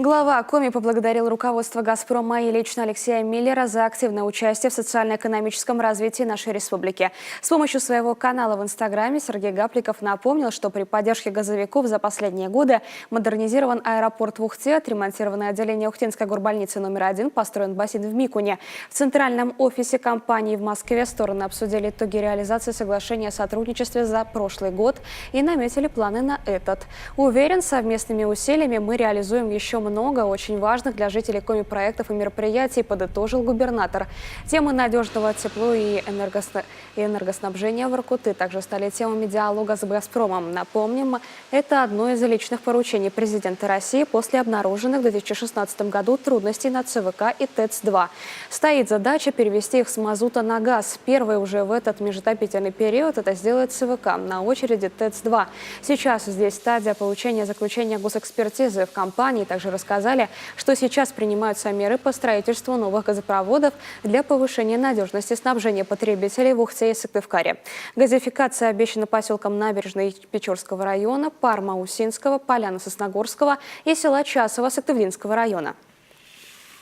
Глава Коми поблагодарил руководство «Газпрома» и лично Алексея Миллера за активное участие в социально-экономическом развитии нашей республики. С помощью своего канала в Инстаграме Сергей Гапликов напомнил, что при поддержке газовиков за последние годы модернизирован аэропорт в Ухте, отремонтировано отделение Ухтинской горбольницы номер 1, построен бассейн в Микуне. В центральном офисе компании в Москве стороны обсудили итоги реализации соглашения о сотрудничестве за прошлый год и наметили планы на этот. Уверен, совместными усилиями мы реализуем еще много очень важных для жителей Коми проектов и мероприятий, подытожил губернатор. Темы надежного тепло и энергоснабжения в Воркуты также стали темами диалога с «Газпромом». Напомним, это одно из личных поручений президента России после обнаруженных в 2016 году трудностей на ЦВК и ТЭЦ-2. Стоит задача перевести их с мазута на газ. Первый уже в этот межотопительный период это сделает ЦВК. На очереди ТЭЦ-2. Сейчас здесь стадия получения заключения госэкспертизы. В компании также рассказали, что сейчас принимаются меры по строительству новых газопроводов для повышения надежности снабжения потребителей в Ухте и Сыктывкаре. Газификация обещана поселкам Набережной Печорского района, Парма-Усинского, Поляно-Сосногорского и села Часово Сыктывдинского района.